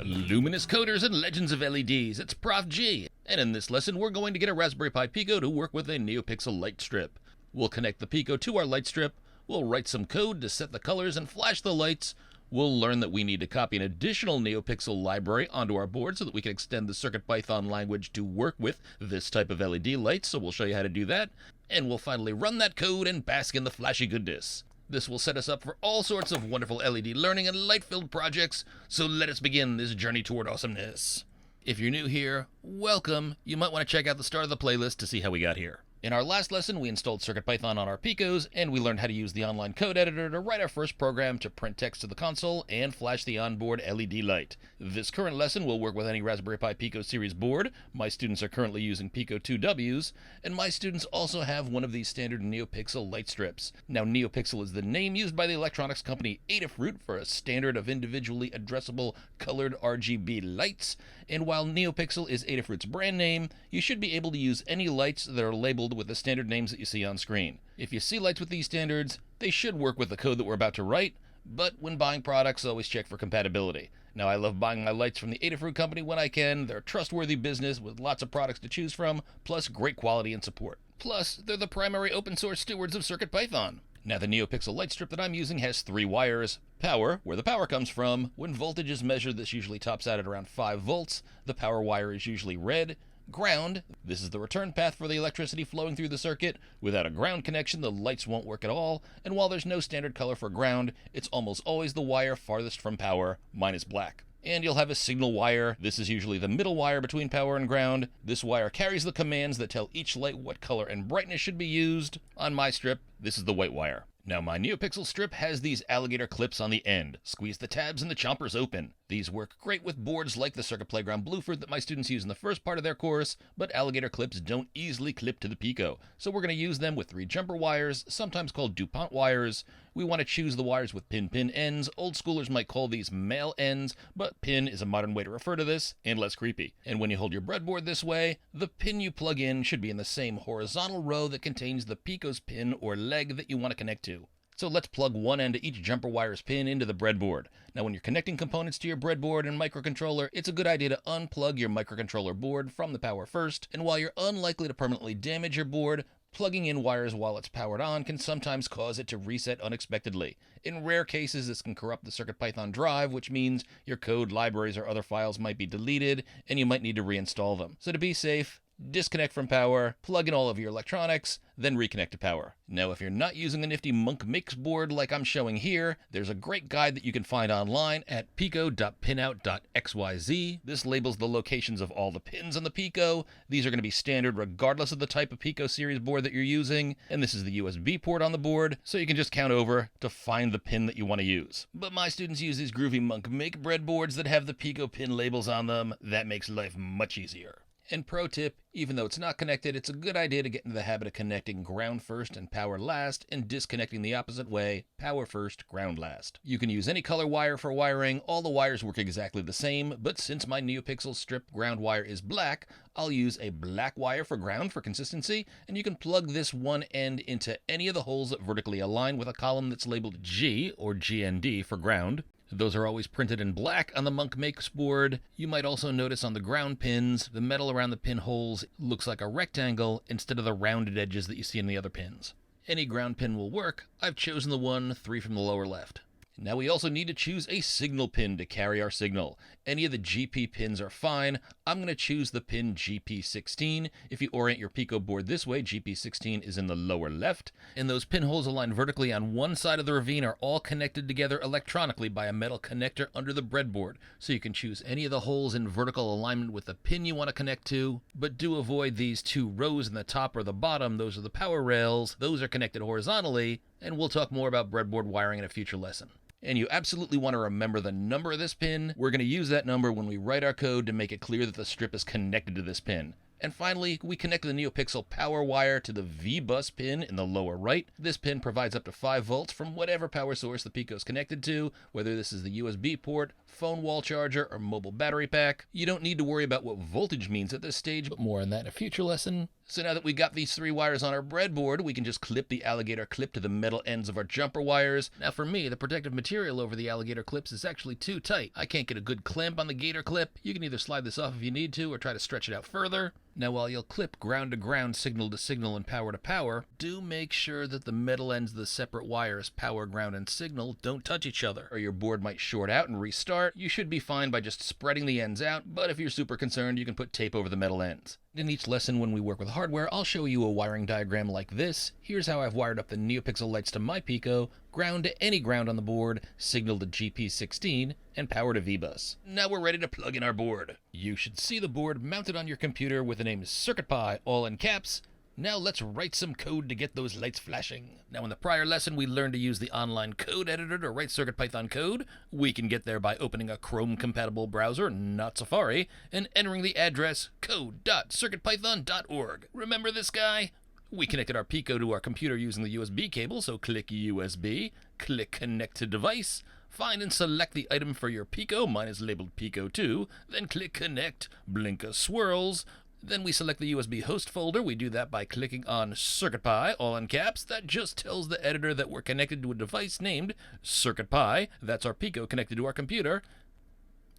Luminous coders and legends of LEDs, it's Prof G, and in this lesson we're going to get a Raspberry Pi Pico to work with a NeoPixel light strip. We'll connect the Pico to our light strip, we'll write some code to set the colors and flash the lights, we'll learn that we need to copy an additional NeoPixel library onto our board so that we can extend the CircuitPython language to work with this type of LED light, so we'll show you how to do that, and we'll finally run that code and bask in the flashy goodness. This will set us up for all sorts of wonderful LED learning and light-filled projects, so let us begin this journey toward awesomeness. If you're new here, welcome. You might want to check out the start of the playlist to see how we got here. In our last lesson, we installed CircuitPython on our Picos, and we learned how to use the online code editor to write our first program to print text to the console and flash the onboard LED light. This current lesson will work with any Raspberry Pi Pico series board. My students are currently using Pico 2Ws, and my students also have one of these standard NeoPixel light strips. Now, NeoPixel is the name used by the electronics company Adafruit for a standard of individually addressable colored RGB lights, and while NeoPixel is Adafruit's brand name, you should be able to use any lights that are labeled with the standard names that you see on screen. If you see lights with these standards, they should work with the code that we're about to write, but when buying products, always check for compatibility. Now, I love buying my lights from the Adafruit company when I can. They're a trustworthy business with lots of products to choose from, plus great quality and support. Plus, they're the primary open source stewards of CircuitPython. Now, the NeoPixel light strip that I'm using has 3 wires. Power, where the power comes from. When voltage is measured, this usually tops out at around 5 volts. The power wire is usually red. Ground, this is the return path for the electricity flowing through the circuit. Without a ground connection, the lights won't work at all, and while there's no standard color for ground, it's almost always the wire farthest from power. Mine is black. And you'll have a signal wire. This is usually the middle wire between power and ground. This wire carries the commands that tell each light what color and brightness should be used. On my strip, this is the white wire. Now, my NeoPixel strip has these alligator clips on the end. Squeeze the tabs and the chompers open. These work great with boards like the Circuit Playground Blueford that my students use in the first part of their course, but alligator clips don't easily clip to the Pico, so we're going to use them with 3 jumper wires, sometimes called DuPont wires. We want to choose the wires with pin ends. Old schoolers might call these male ends, but pin is a modern way to refer to this, and less creepy. And when you hold your breadboard this way, the pin you plug in should be in the same horizontal row that contains the Pico's pin or leg that you want to connect to. So let's plug one end of each jumper wire's pin into the breadboard. Now, when you're connecting components to your breadboard and microcontroller, it's a good idea to unplug your microcontroller board from the power first, and while you're unlikely to permanently damage your board, plugging in wires while it's powered on can sometimes cause it to reset unexpectedly. In rare cases, this can corrupt the CircuitPython drive, which means your code, libraries, or other files might be deleted, and you might need to reinstall them. So to be safe, disconnect from power, plug in all of your electronics, then reconnect to power. Now, if you're not using a nifty Monk Mix board like I'm showing here, there's a great guide that you can find online at pico.pinout.xyz. This labels the locations of all the pins on the Pico. These are going to be standard regardless of the type of Pico series board that you're using, and this is the USB port on the board, so you can just count over to find the pin that you want to use. But my students use these groovy Monk Make breadboards that have the Pico pin labels on them. That makes life much easier. And pro tip, even though it's not connected, it's a good idea to get into the habit of connecting ground first and power last, and disconnecting the opposite way, power first, ground last. You can use any color wire for wiring. All the wires work exactly the same, but since my NeoPixel strip ground wire is black, I'll use a black wire for ground for consistency, and you can plug this one end into any of the holes that vertically align with a column that's labeled G, or GND, for ground. Those are always printed in black on the Monk Makes board. You might also notice on the ground pins, the metal around the pin holes looks like a rectangle instead of the rounded edges that you see in the other pins. Any ground pin will work. I've chosen the one 3 from the lower left. Now we also need to choose a signal pin to carry our signal. Any of the GP pins are fine. I'm going to choose the pin GP16. If you orient your Pico board this way, GP16 is in the lower left, and those pinholes aligned vertically on one side of the ravine are all connected together electronically by a metal connector under the breadboard. So you can choose any of the holes in vertical alignment with the pin you want to connect to, but do avoid these 2 rows in the top or the bottom. Those are the power rails. Those are connected horizontally, and we'll talk more about breadboard wiring in a future lesson. And you absolutely want to remember the number of this pin. We're going to use that number when we write our code to make it clear that the strip is connected to this pin. And finally, we connect the NeoPixel power wire to the V-bus pin in the lower right. This pin provides up to 5 volts from whatever power source the Pico is connected to, whether this is the USB port, phone wall charger, or mobile battery pack. You don't need to worry about what voltage means at this stage, but more on that in a future lesson. So now that we got these 3 wires on our breadboard, we can just clip the alligator clip to the metal ends of our jumper wires. Now for me, the protective material over the alligator clips is actually too tight. I can't get a good clamp on the gator clip. You can either slide this off if you need to or try to stretch it out further. Now while you'll clip ground to ground, signal to signal, and power to power, do make sure that the metal ends of the separate wires, power, ground, and signal, don't touch each other, or your board might short out and restart. You should be fine by just spreading the ends out, but if you're super concerned, you can put tape over the metal ends. In each lesson when we work with hardware, I'll show you a wiring diagram like this. Here's how I've wired up the NeoPixel lights to my Pico, ground to any ground on the board, signal to GP16, and power to VBus. Now we're ready to plug in our board. You should see the board mounted on your computer with the name CircuitPy, all in caps. Now let's write some code to get those lights flashing. Now in the prior lesson we learned to use the online code editor to write CircuitPython code. We can get there by opening a Chrome compatible browser, not Safari, and entering the address code.circuitpython.org. Remember this guy? We connected our Pico to our computer using the USB cable, so click USB, click Connect to Device, find and select the item for your Pico, mine is labeled Pico 2, then click Connect, Blinka swirls. Then we select the USB host folder. We do that by clicking on CircuitPy, all in caps. That just tells the editor that we're connected to a device named CircuitPy. That's our Pico connected to our computer.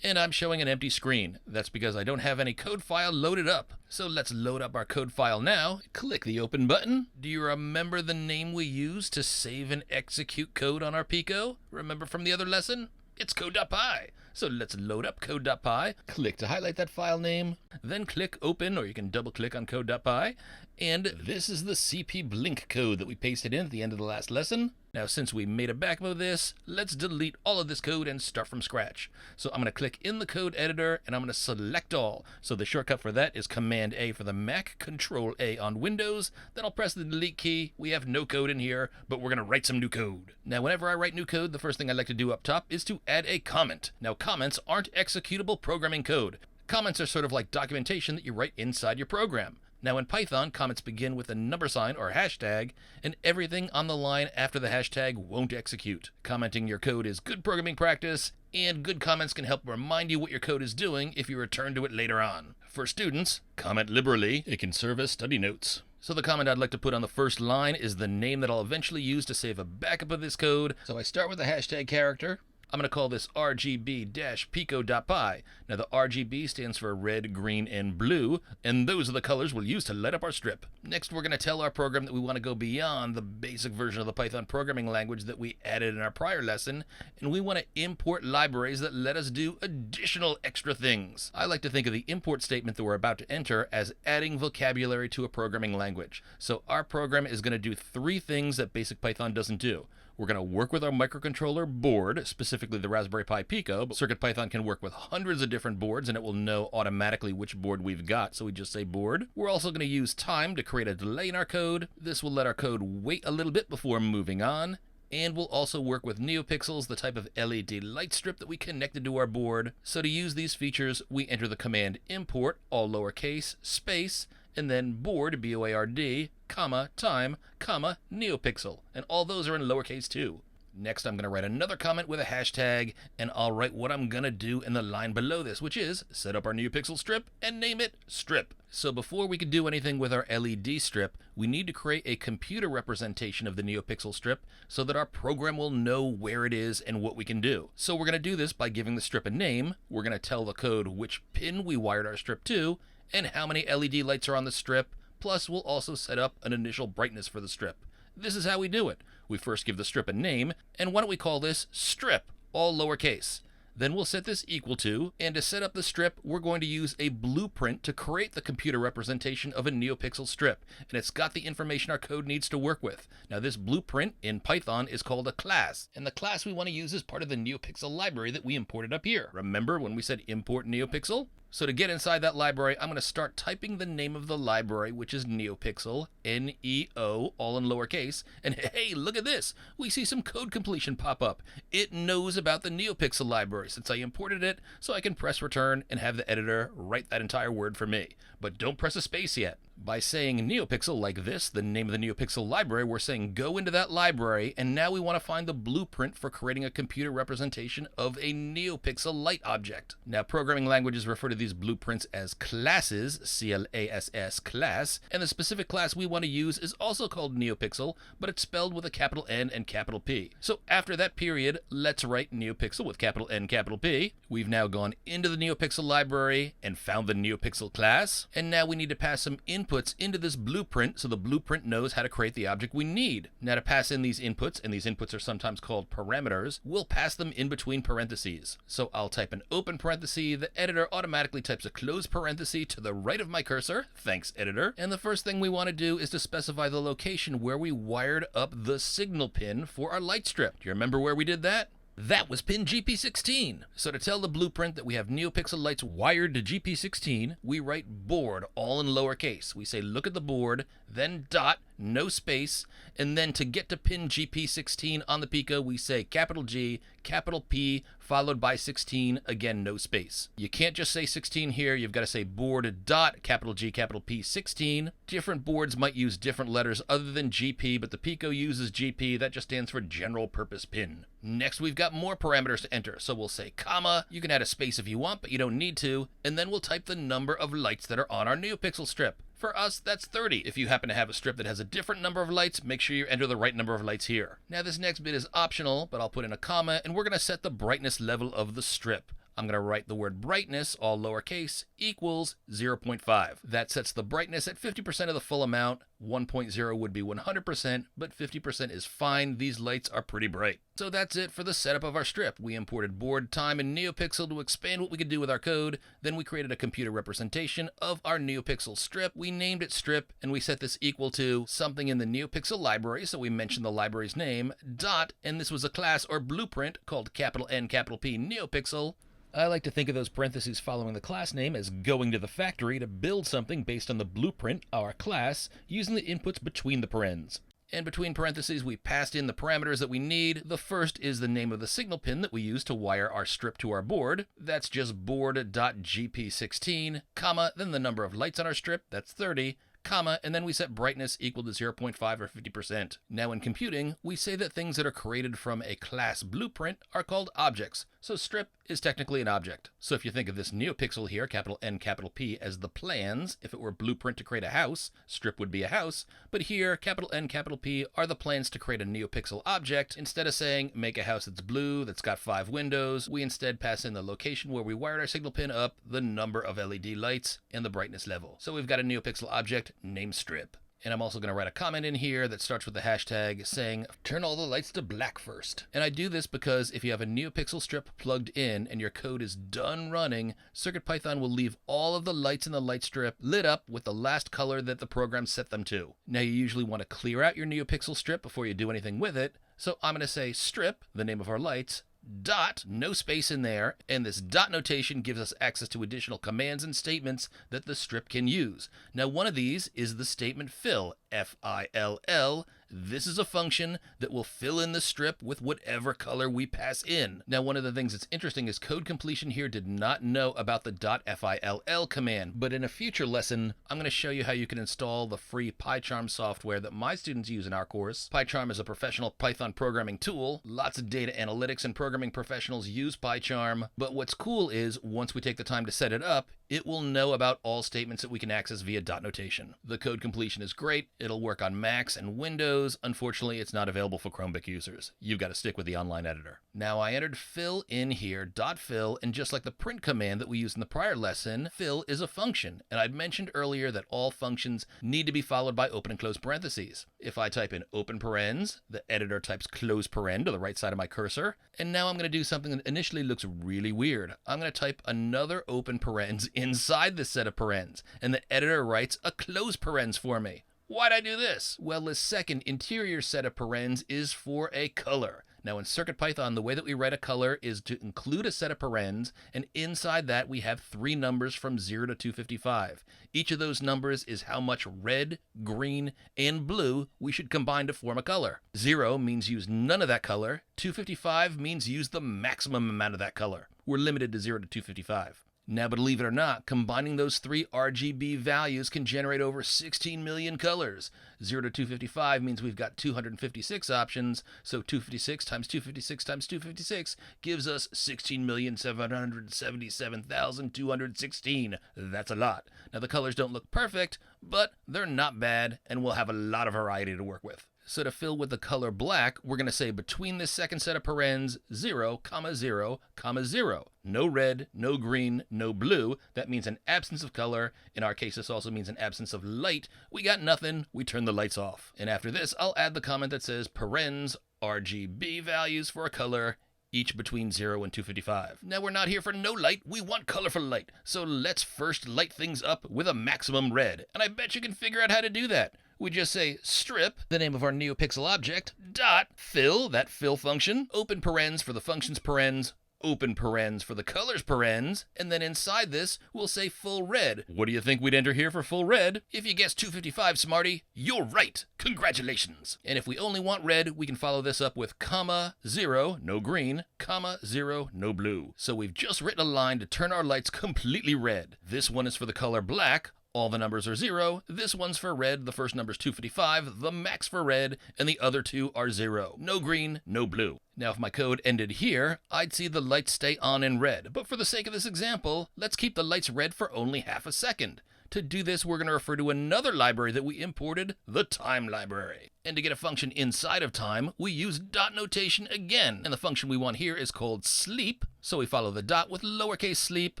And I'm showing an empty screen. That's because I don't have any code file loaded up. So let's load up our code file now. Click the open button. Do you remember the name we used to save and execute code on our Pico? Remember from the other lesson? It's code.py. So let's load up code.py, click to highlight that file name, then click open, or you can double click on code.py, and this is the CP blink code that we pasted in at the end of the last lesson. Now since we made a backup of this, let's delete all of this code and start from scratch. So I'm going to click in the code editor and I'm going to select all. So the shortcut for that is Command A for the Mac, Control A on Windows. Then I'll press the delete key. We have no code in here, but we're going to write some new code. Now whenever I write new code, the first thing I like to do up top is to add a comment. Now comments aren't executable programming code. Comments are sort of like documentation that you write inside your program. Now in Python, comments begin with a number sign or hashtag, and everything on the line after the hashtag won't execute. Commenting your code is good programming practice, and good comments can help remind you what your code is doing if you return to it later on. For students, comment liberally. It can serve as study notes. So the comment I'd like to put on the first line is the name that I'll eventually use to save a backup of this code. So I start with the hashtag character. I'm going to call this rgb-pico.py. Now the RGB stands for red, green, and blue, and those are the colors we'll use to light up our strip. Next we're going to tell our program that we want to go beyond the basic version of the Python programming language that we added in our prior lesson, and we want to import libraries that let us do additional extra things. I like to think of the import statement that we're about to enter as adding vocabulary to a programming language. So our program is going to do 3 things that basic Python doesn't do. We're going to work with our microcontroller board, specifically the Raspberry Pi Pico, but CircuitPython can work with hundreds of different boards and it will know automatically which board we've got, so we just say board. We're also going to use time to create a delay in our code. This will let our code wait a little bit before moving on. And we'll also work with NeoPixels, the type of LED light strip that we connected to our board. So to use these features, we enter the command import, all lowercase, space, and then board, B-O-A-R-D, comma, time, comma, NeoPixel. And all those are in lowercase too. Next, I'm going to write another comment with a hashtag, and I'll write what I'm going to do in the line below this, which is set up our NeoPixel strip and name it strip. So before we can do anything with our LED strip, we need to create a computer representation of the NeoPixel strip so that our program will know where it is and what we can do. So we're going to do this by giving the strip a name. We're going to tell the code which pin we wired our strip to, and how many LED lights are on the strip, plus we'll also set up an initial brightness for the strip. This is how we do it. We first give the strip a name, and why don't we call this strip, all lowercase. Then we'll set this equal to, and to set up the strip, we're going to use a blueprint to create the computer representation of a NeoPixel strip, and it's got the information our code needs to work with. Now this blueprint in Python is called a class, and the class we want to use is part of the NeoPixel library that we imported up here. Remember when we said import NeoPixel? So to get inside that library, I'm going to start typing the name of the library, which is NeoPixel, N-E-O, all in lowercase. And hey, look at this. We see some code completion pop up. It knows about the NeoPixel library since I imported it, so I can press return and have the editor write that entire word for me. But don't press a space yet. By saying NeoPixel like this, the name of the NeoPixel library, we're saying go into that library, and now we want to find the blueprint for creating a computer representation of a NeoPixel light object. Now programming languages refer to these blueprints as classes, C-L-A-S-S, class, and the specific class we want to use is also called NeoPixel, but it's spelled with a capital N and capital P. So after that period, let's write NeoPixel with capital N, capital P. We've now gone into the NeoPixel library and found the NeoPixel class, and now we need to pass some inputs into this blueprint so the blueprint knows how to create the object we need. Now to pass in these inputs, and these inputs are sometimes called parameters, we'll pass them in between parentheses. So I'll type an open parenthesis, the editor automatically types a close parenthesis to the right of my cursor, thanks editor, and the first thing we want to do is to specify the location where we wired up the signal pin for our light strip. Do you remember where we did that? That was pin GP16. So to tell the blueprint that we have NeoPixel lights wired to GP16, we write board all in lowercase. We say look at the board, then dot, no space, and then to get to pin GP16 on the Pico, we say capital G, capital P, followed by 16, again, no space. You can't just say 16 here, you've got to say board dot, capital G, capital P, 16. Different boards might use different letters other than GP, but the Pico uses GP, that just stands for general purpose pin. Next, we've got more parameters to enter, so we'll say comma, you can add a space if you want, but you don't need to, and then we'll type the number of lights that are on our NeoPixel strip. For us, that's 30. If you happen to have a strip that has a different number of lights, make sure you enter the right number of lights here. Now this next bit is optional, but I'll put in a comma, and we're going to set the brightness level of the strip. I'm going to write the word brightness, all lowercase, equals 0.5. That sets the brightness at 50% of the full amount. 1.0 would be 100%, but 50% is fine. These lights are pretty bright. So that's it for the setup of our strip. We imported board, time, and NeoPixel to expand what we could do with our code. Then we created a computer representation of our NeoPixel strip. We named it strip, and we set this equal to something in the NeoPixel library, so we mentioned the library's name, dot, and this was a class or blueprint called capital N, capital P, NeoPixel. I like to think of those parentheses following the class name as going to the factory to build something based on the blueprint, our class, using the inputs between the parens. And between parentheses, we passed in the parameters that we need. The first is the name of the signal pin that we use to wire our strip to our board. That's just board.gp16, comma, then the number of lights on our strip, that's 30, comma, and then we set brightness equal to 0.5 or 50%. Now in computing, we say that things that are created from a class blueprint are called objects. So strip is technically an object. So if you think of this NeoPixel here, capital N, capital P, as the plans, if it were blueprint to create a house, strip would be a house. But here, capital N, capital P are the plans to create a NeoPixel object. Instead of saying, make a house that's blue, that's got 5 windows, we instead pass in the location where we wired our signal pin up, the number of LED lights, and the brightness level. So we've got a NeoPixel object named strip. And I'm also going to write a comment in here that starts with the hashtag saying, turn all the lights to black first. And I do this because if you have a NeoPixel strip plugged in and your code is done running, CircuitPython will leave all of the lights in the light strip lit up with the last color that the program set them to. Now you usually want to clear out your NeoPixel strip before you do anything with it. So I'm going to say strip, the name of our lights, dot, no space in there, and this dot notation gives us access to additional commands and statements that the strip can use. Now one of these is the statement fill, F-I-L-L. This is a function that will fill in the strip with whatever color we pass in. Now one of the things that's interesting is code completion here did not know about the .fill command, but in a future lesson, I'm going to show you how you can install the free PyCharm software that my students use in our course. PyCharm is a professional Python programming tool. Lots of data analytics and programming professionals use PyCharm, but what's cool is once we take the time to set it up, it will know about all statements that we can access via dot notation. The code completion is great. It'll work on Macs and Windows. Unfortunately, it's not available for Chromebook users. You've got to stick with the online editor. Now I entered fill in here, .fill, and just like the print command that we used in the prior lesson, fill is a function. And I'd mentioned earlier that all functions need to be followed by open and close parentheses. If I type in open parens, the editor types close paren to the right side of my cursor. And now I'm going to do something that initially looks really weird. I'm going to type another open parens inside this set of parens, and the editor writes a close parens for me. Why'd I do this? Well, this second interior set of parens is for a color. Now in CircuitPython, the way that we write a color is to include a set of parens, and inside that we have 3 numbers from 0 to 255. Each of those numbers is how much red, green, and blue we should combine to form a color. 0 means use none of that color. 255 means use the maximum amount of that color. We're limited to 0 to 255. Now, believe it or not, combining those three RGB values can generate over 16 million colors. 0 to 255 means we've got 256 options, so 256 times 256 times 256 gives us 16,777,216. That's a lot. Now, the colors don't look perfect, but they're not bad, and we'll have a lot of variety to work with. So to fill with the color black, we're going to say between this second set of parens, 0, 0, 0. No red, no green, no blue. That means an absence of color. In our case, this also means an absence of light. We got nothing. We turn the lights off. And after this, I'll add the comment that says parens, RGB values for a color, each between 0 and 255. Now, we're not here for no light, we want colorful light. So let's first light things up with a maximum red. And I bet you can figure out how to do that. We just say strip, the name of our NeoPixel object, dot, fill, that fill function, open parens for the function's parens, open parens for the color's parens, and then inside this, we'll say full red. What do you think we'd enter here for full red? If you guessed 255, smarty, you're right. Congratulations. And if we only want red, we can follow this up with comma, 0, no green, comma, 0, no blue. So we've just written a line to turn our lights completely red. This one is for the color black. All the numbers are 0. This one's for red. The first number's 255, the max for red, and the other two are 0. No green, no blue. Now, if my code ended here, I'd see the lights stay on in red. But for the sake of this example, let's keep the lights red for only half a second. To do this, we're going to refer to another library that we imported, the time library. And to get a function inside of time, we use dot notation again. And the function we want here is called sleep. So we follow the dot with lowercase sleep.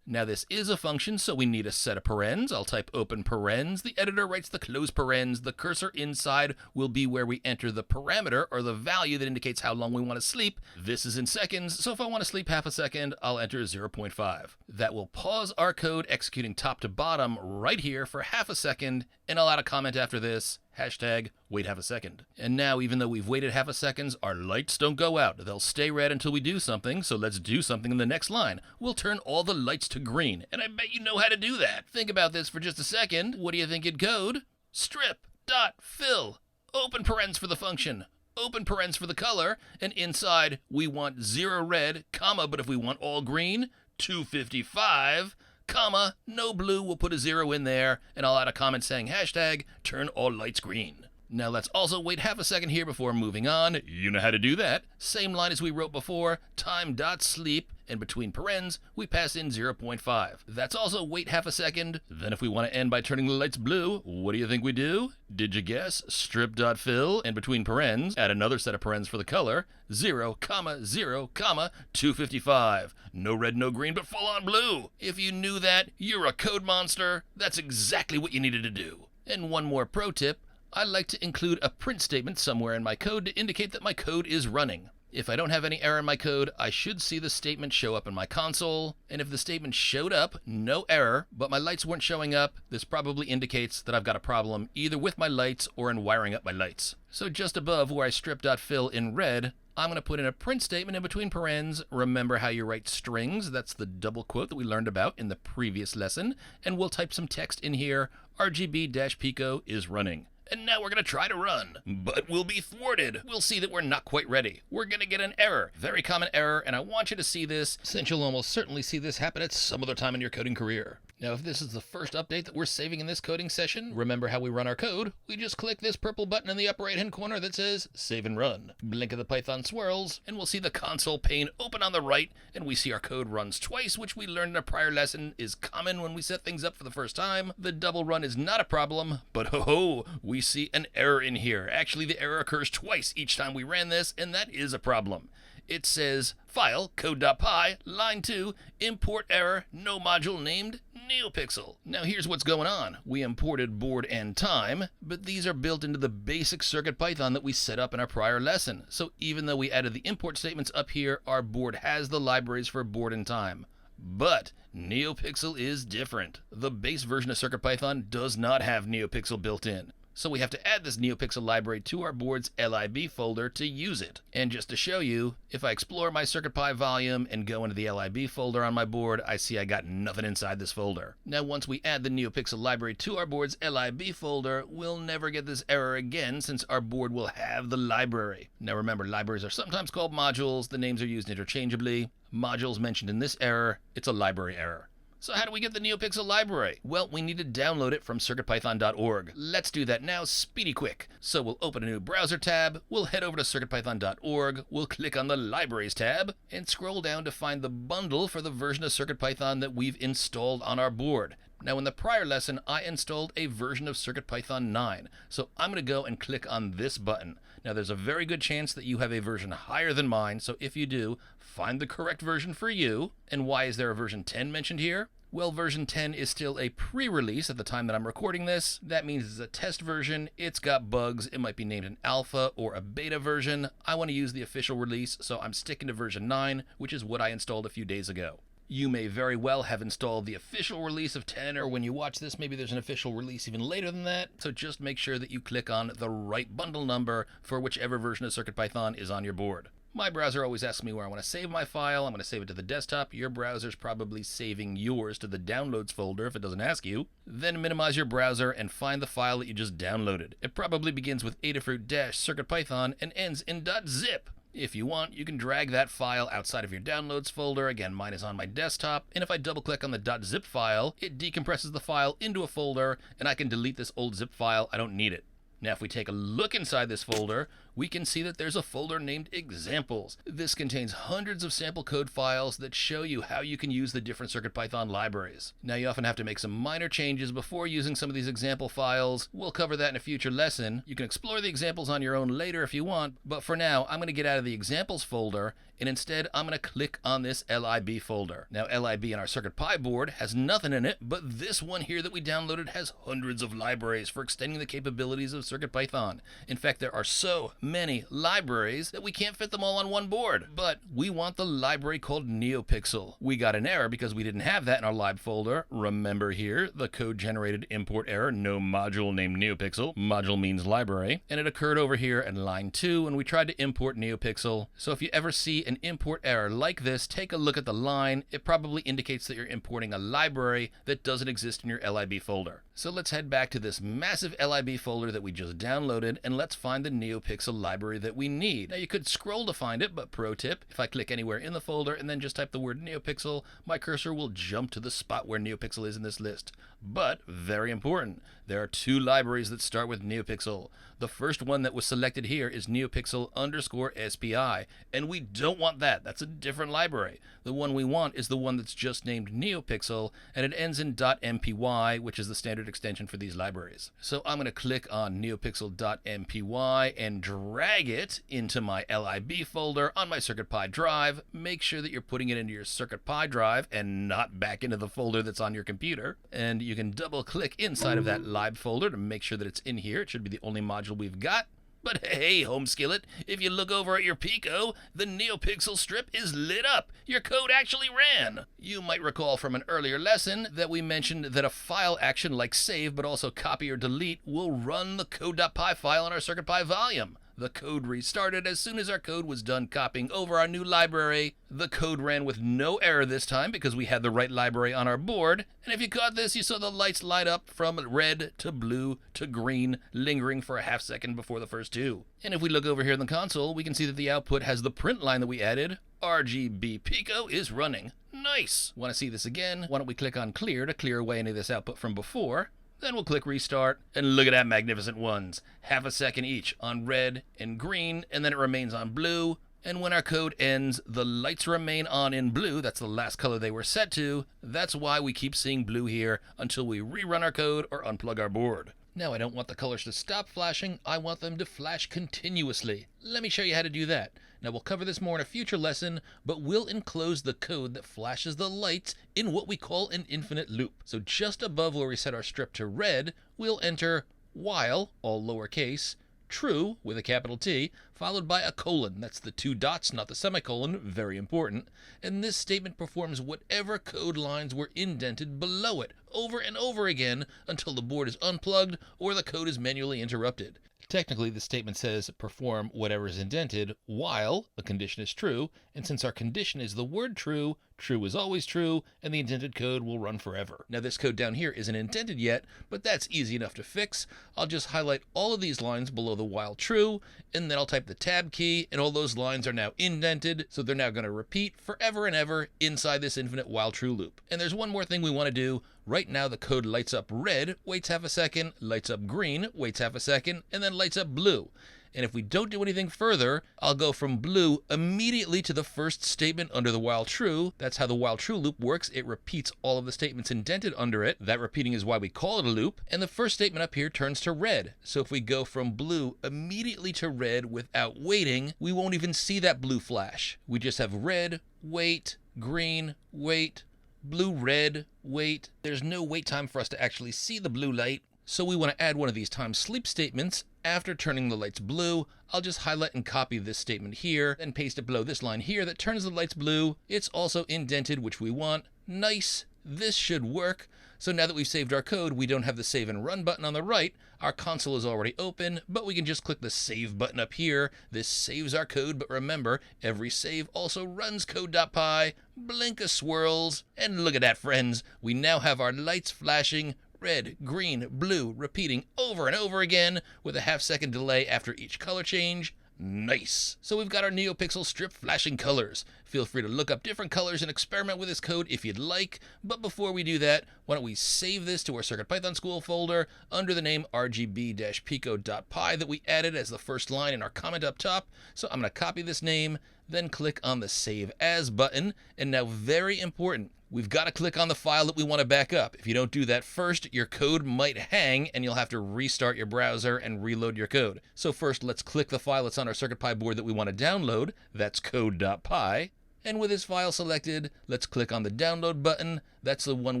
Now this is a function, so we need a set of parens. I'll type open parens. The editor writes the close parens. The cursor inside will be where we enter the parameter, or the value that indicates how long we want to sleep. This is in seconds, so if I want to sleep half a second, I'll enter 0.5. That will pause our code executing top to bottom right here for half a second, and I'll add a comment after this. Hashtag wait half a second. And now, even though we've waited half a second, our lights don't go out. They'll stay red until we do something, so let's do something in the next line. We'll turn all the lights to green, and I bet you know how to do that. Think about this for just a second. What do you think you'd code? Strip, dot, fill, open parens for the function, open parens for the color, and inside we want 0 red, comma, but if we want all green, 255, comma, no blue, we'll put a 0 in there, and I'll add a comment saying hashtag turn all lights green. Now let's also wait half a second here before moving on. You know how to do that. Same line as we wrote before, time.sleep, and between parens, we pass in 0.5. That's also wait half a second. Then if we want to end by turning the lights blue, what do you think we do? Did you guess? Strip.fill, and between parens, add another set of parens for the color, 0, 0, 255. No red, no green, but full on blue. If you knew that, you're a code monster. That's exactly what you needed to do. And one more pro tip, I like to include a print statement somewhere in my code to indicate that my code is running. If I don't have any error in my code, I should see the statement show up in my console. And if the statement showed up, no error, but my lights weren't showing up, this probably indicates that I've got a problem either with my lights or in wiring up my lights. So just above where I strip.fill in red, I'm going to put in a print statement in between parens. Remember how you write strings. That's the double quote that we learned about in the previous lesson. And we'll type some text in here. RGB-Pico is running. And now we're going to try to run, but we'll be thwarted. We'll see that we're not quite ready. We're going to get an error, very common error, and I want you to see this, since you'll almost certainly see this happen at some other time in your coding career. Now, if this is the first update that we're saving in this coding session, remember how we run our code. We just click this purple button in the upper right-hand corner that says Save and Run. Blink of the Python swirls, and we'll see the console pane open on the right, and we see our code runs twice, which we learned in a prior lesson is common when we set things up for the first time. The double run is not a problem, but ho-ho, we see an error in here. Actually, the error occurs twice each time we ran this, and that is a problem. It says, file, code.py, line 2, import error, no module named NeoPixel. Now here's what's going on. We imported board and time, but these are built into the basic CircuitPython that we set up in our prior lesson. So even though we added the import statements up here, our board has the libraries for board and time. But NeoPixel is different. The base version of CircuitPython does not have NeoPixel built in. So we have to add this NeoPixel library to our board's lib folder to use it. And just to show you, if I explore my CircuitPy volume and go into the lib folder on my board, I see I got nothing inside this folder. Now once we add the NeoPixel library to our board's lib folder, we'll never get this error again since our board will have the library. Now remember, libraries are sometimes called modules. The names are used interchangeably. Modules mentioned in this error, it's a library error. So how do we get the NeoPixel library? Well, we need to download it from circuitpython.org. Let's do that now, speedy quick. So we'll open a new browser tab, we'll head over to circuitpython.org, we'll click on the Libraries tab, and scroll down to find the bundle for the version of CircuitPython that we've installed on our board. Now in the prior lesson, I installed a version of CircuitPython 9, so I'm going to go and click on this button. Now there's a very good chance that you have a version higher than mine, so if you do, find the correct version for you. And why is there a version 10 mentioned here? Well, version 10 is still a pre-release at the time that I'm recording this. That means it's a test version, it's got bugs, it might be named an alpha or a beta version. I want to use the official release, so I'm sticking to version 9, which is what I installed a few days ago. You may very well have installed the official release of 10, or when you watch this, maybe there's an official release even later than that. So just make sure that you click on the right bundle number for whichever version of CircuitPython is on your board. My browser always asks me where I want to save my file. I'm going to save it to the desktop. Your browser's probably saving yours to the downloads folder if it doesn't ask you. Then minimize your browser and find the file that you just downloaded. It probably begins with adafruit-circuitpython and ends in .zip. If you want, you can drag that file outside of your downloads folder. Again, mine is on my desktop. And if I double click on the .zip file, it decompresses the file into a folder, and I can delete this old zip file. I don't need it. Now, if we take a look inside this folder, we can see that there's a folder named Examples. This contains hundreds of sample code files that show you how you can use the different CircuitPython libraries. Now, you often have to make some minor changes before using some of these example files. We'll cover that in a future lesson. You can explore the examples on your own later if you want, but for now, I'm going to get out of the Examples folder, and instead, I'm going to click on this LIB folder. Now, LIB on our CircuitPy board has nothing in it, but this one here that we downloaded has hundreds of libraries for extending the capabilities of CircuitPython. In fact, there are so many libraries that we can't fit them all on one board. But we want the library called NeoPixel. We got an error because we didn't have that in our lib folder. Remember here, the code generated import error, no module named NeoPixel. Module means library. And it occurred over here in line 2 when we tried to import NeoPixel. So if you ever see an import error like this, take a look at the line. It probably indicates that you're importing a library that doesn't exist in your LIB folder. So let's head back to this massive LIB folder that we just downloaded, and let's find the NeoPixel library that we need. Now you could scroll to find it, but pro tip, if I click anywhere in the folder and then just type the word NeoPixel, my cursor will jump to the spot where NeoPixel is in this list. But, very important, there are 2 libraries that start with NeoPixel. The first one that was selected here is NeoPixel_SPI, and we don't want that. That's a different library. The one we want is the one that's just named NeoPixel, and it ends in .mpy, which is the standard extension for these libraries. So I'm going to click on NeoPixel.mpy and drag it into my LIB folder on my CircuitPy drive. Make sure that you're putting it into your CircuitPy drive and not back into the folder that's on your computer. And you can double click inside of that lib folder to make sure that it's in here. It should be the only module we've got. But hey, Home Skillet, if you look over at your Pico, the NeoPixel strip is lit up. Your code actually ran. You might recall from an earlier lesson that we mentioned that a file action like save, but also copy or delete, will run the code.py file on our CircuitPy volume. The code restarted as soon as our code was done copying over our new library. The code ran with no error this time because we had the right library on our board. And if you caught this, you saw the lights light up from red to blue to green, lingering for a half second before the first 2. And if we look over here in the console, we can see that the output has the print line that we added. RGB Pico is running. Nice! Want to see this again? Why don't we click on clear to clear away any of this output from before? Then we'll click restart, and look at that magnificent ones. Half a second each on red and green, and then it remains on blue. And when our code ends, the lights remain on in blue. That's the last color they were set to. That's why we keep seeing blue here until we rerun our code or unplug our board. Now, I don't want the colors to stop flashing. I want them to flash continuously. Let me show you how to do that. Now, we'll cover this more in a future lesson, but we'll enclose the code that flashes the lights in what we call an infinite loop. So just above where we set our strip to red, we'll enter while, all lowercase, true with a capital T, followed by a colon. That's the 2 dots, not the semicolon, very important. And this statement performs whatever code lines were indented below it, over and over again, until the board is unplugged or the code is manually interrupted. Technically, the statement says perform whatever is indented while a condition is true, and since our condition is the word true, true is always true, and the indented code will run forever. Now this code down here isn't indented yet, but that's easy enough to fix. I'll just highlight all of these lines below the while true, and then I'll type the tab key, and all those lines are now indented, so they're now going to repeat forever and ever inside this infinite while true loop. And there's one more thing we want to do. Right now the code lights up red, waits half a second, lights up green, waits half a second, and then lights up blue. And if we don't do anything further, I'll go from blue immediately to the first statement under the while true. That's how the while true loop works. It repeats all of the statements indented under it. That repeating is why we call it a loop. And the first statement up here turns to red. So if we go from blue immediately to red without waiting, we won't even see that blue flash. We just have red, wait, green, wait, blue, red, wait. There's no wait time for us to actually see the blue light. So we want to add one of these time sleep statements. After turning the lights blue, I'll just highlight and copy this statement here, then paste it below this line here that turns the lights blue. It's also indented, which we want. Nice. This should work. So now that we've saved our code, we don't have the save and run button on the right. Our console is already open, but we can just click the save button up here. This saves our code, but remember, every save also runs code.py. Blink a swirls. And look at that, friends. We now have our lights flashing red, green, blue, repeating over and over again with a half-second delay after each color change. Nice. So we've got our NeoPixel strip flashing colors. Feel free to look up different colors and experiment with this code if you'd like. But before we do that, why don't we save this to our CircuitPython school folder under the name rgb-pico.py that we added as the first line in our comment up top. So I'm going to copy this name, then click on the Save As button. And now, very important, we've got to click on the file that we want to back up. If you don't do that first, your code might hang and you'll have to restart your browser and reload your code. So first, let's click the file that's on our CircuitPy board that we want to download. That's code.py. And with this file selected, let's click on the download button. That's the one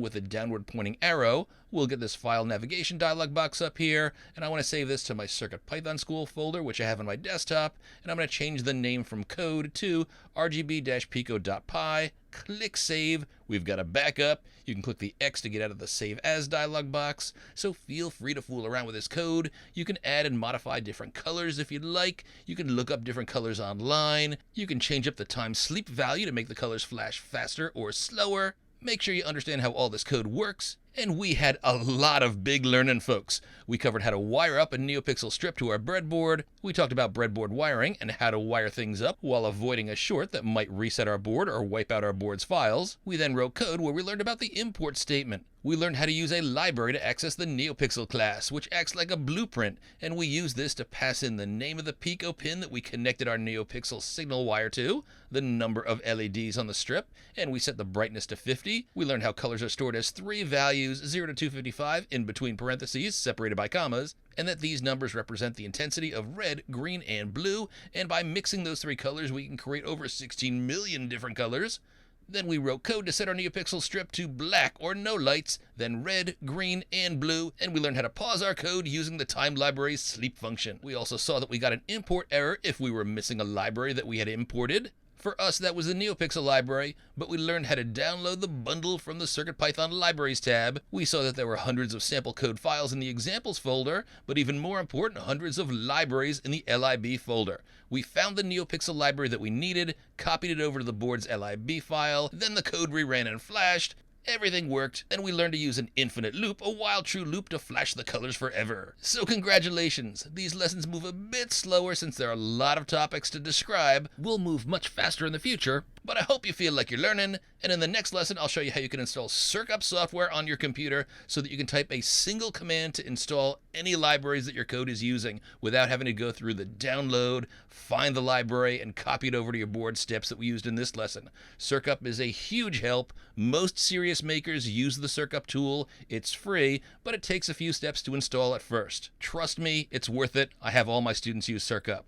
with the downward pointing arrow. We'll get this file navigation dialog box up here, and I want to save this to my CircuitPython school folder, which I have on my desktop, and I'm going to change the name from code to rgb-pico.py. Click save. We've got a backup. You can click the X to get out of the Save As dialog box, so feel free to fool around with this code. You can add and modify different colors if you'd like. You can look up different colors online. You can change up the time sleep value to make the colors flash faster or slower. Make sure you understand how all this code works. And we had a lot of big learning, folks. We covered how to wire up a NeoPixel strip to our breadboard. We talked about breadboard wiring and how to wire things up while avoiding a short that might reset our board or wipe out our board's files. We then wrote code where we learned about the import statement. We learned how to use a library to access the NeoPixel class, which acts like a blueprint, and we use this to pass in the name of the Pico pin that we connected our NeoPixel signal wire to, the number of LEDs on the strip, and we set the brightness to 50. We learned how colors are stored as three values, 0 to 255, in between parentheses, separated by commas, and that these numbers represent the intensity of red, green, and blue, and by mixing those three colors, we can create over 16 million different colors. Then we wrote code to set our NeoPixel strip to black or no lights, then red, green, and blue, and we learned how to pause our code using the time library's sleep function. We also saw that we got an import error if we were missing a library that we had imported. For us, that was the NeoPixel library, but we learned how to download the bundle from the CircuitPython Libraries tab. We saw that there were hundreds of sample code files in the examples folder, but even more important, hundreds of libraries in the lib folder. We found the NeoPixel library that we needed, copied it over to the board's lib file, then the code reran and flashed. Everything worked, and we learned to use an infinite loop, a while true loop, to flash the colors forever. So congratulations! These lessons move a bit slower since there are a lot of topics to describe. We'll move much faster in the future, but I hope you feel like you're learning, and in the next lesson I'll show you how you can install CircUp software on your computer so that you can type a single command to install any libraries that your code is using without having to go through the download, find the library, and copy it over to your board steps that we used in this lesson. CircUp is a huge help. Most serious makers use the CircUp tool. It's free, but it takes a few steps to install at first. Trust me, it's worth it. I have all my students use CircUp.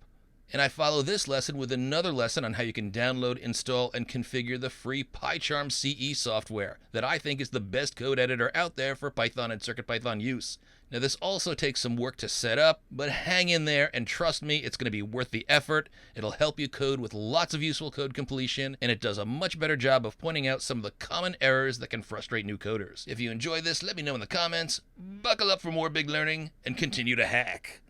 And I follow this lesson with another lesson on how you can download, install, and configure the free PyCharm CE software that I think is the best code editor out there for Python and CircuitPython use. Now this also takes some work to set up, but hang in there and trust me, it's going to be worth the effort. It'll help you code with lots of useful code completion, and it does a much better job of pointing out some of the common errors that can frustrate new coders. If you enjoy this, let me know in the comments. Buckle up for more big learning, and continue to hack.